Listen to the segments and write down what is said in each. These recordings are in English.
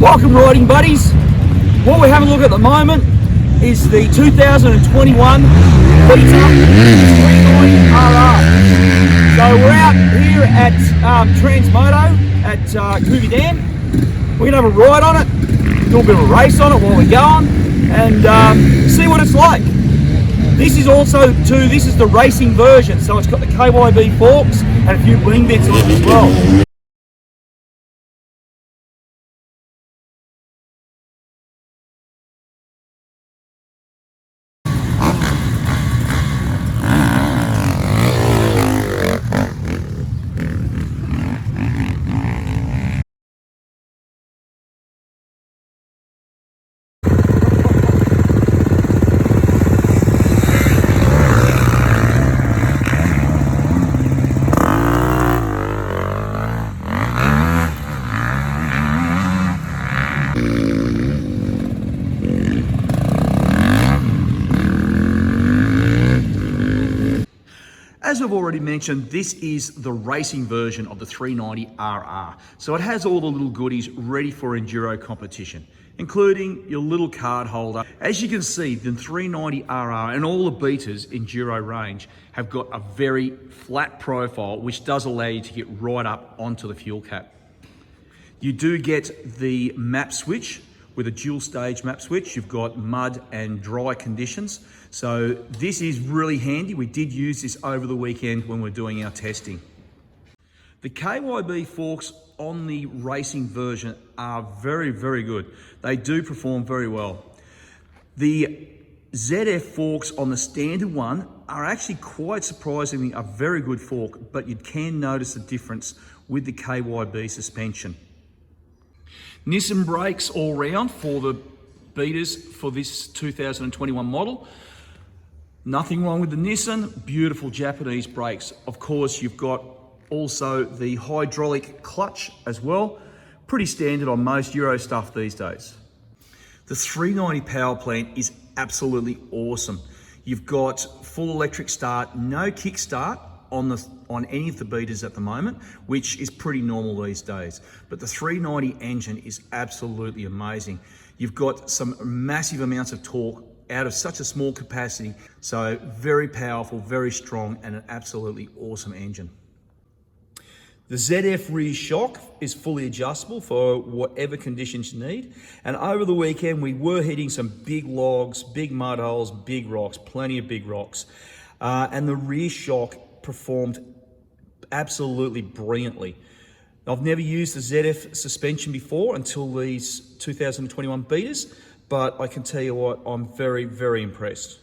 Welcome riding buddies. What we're having a look at the moment is the 2021 Beta 390RR. So we're out here at Transmoto at Cooby Dam. We're going to have a ride on it, do a bit of a race on it while we're going, and see what it's like. This is the racing version, so it's got the KYB forks and a few wing bits on it as well. As I've already mentioned, this is the racing version of the 390RR. So it has all the little goodies ready for enduro competition, including your little card holder. As you can see, the 390RR and all the Beta's enduro range have got a very flat profile, which does allow you to get right up onto the fuel cap. You do get the map switch with a dual stage map switch. You've got mud and dry conditions. So this is really handy. We did use this over the weekend when we're doing our testing. The KYB forks on the racing version are very, very good. They do perform very well. The ZF forks on the standard one are actually quite surprisingly a very good fork, but you can notice the difference with the KYB suspension. Nissan brakes all round for the Betas for this 2021 model. Nothing wrong with the Nissan, beautiful Japanese brakes. Of course, you've got also the hydraulic clutch as well. Pretty standard on most Euro stuff these days. The 390 power plant is absolutely awesome. You've got full electric start, no kick start on any of the Betas at the moment, which is pretty normal these days. But the 390 engine is absolutely amazing. You've got some massive amounts of torque out of such a small capacity. So very powerful, very strong, and an absolutely awesome engine. The ZF rear shock is fully adjustable for whatever conditions you need. And over the weekend, we were hitting some big logs, big mud holes, big rocks, plenty of big rocks. And the rear shock performed absolutely brilliantly. I've never used the ZF suspension before until these 2021 Betas, but I can tell you what, I'm very, very impressed.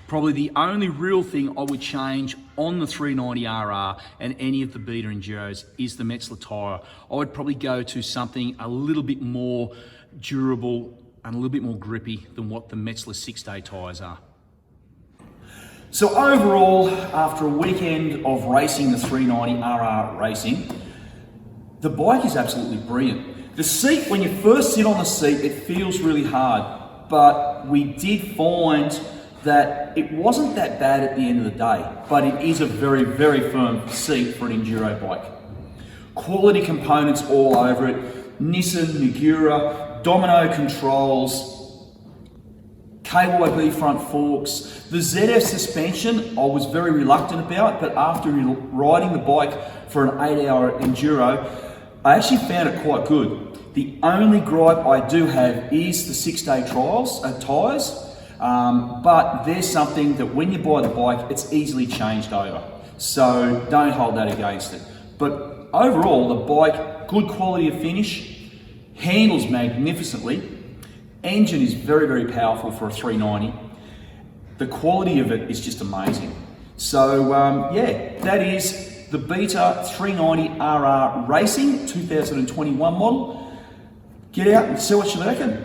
Probably the only real thing I would change on the 390RR and any of the Beta Enduros is the Metzeler tyre. I would probably go to something a little bit more durable and a little bit more grippy than what the Metzeler 6-day tyres are. So overall, after a weekend of racing the 390RR racing, the bike is absolutely brilliant. The seat, when you first sit on the seat, it feels really hard, but we did find that it wasn't that bad at the end of the day, but it is a very, very firm seat for an enduro bike. Quality components all over it, Nissan, Nagura, Domino controls, KYB front forks. The ZF suspension I was very reluctant about, but after riding the bike for an 8-hour enduro, I actually found it quite good. The only gripe I do have is the 6-day tyres, but there's something that when you buy the bike, it's easily changed over. So don't hold that against it. But overall, the bike, good quality of finish, handles magnificently, engine is very, very powerful for a 390. The quality of it is just amazing. So yeah, that is the Beta 390RR Racing 2021 model. Get out and see what you reckon.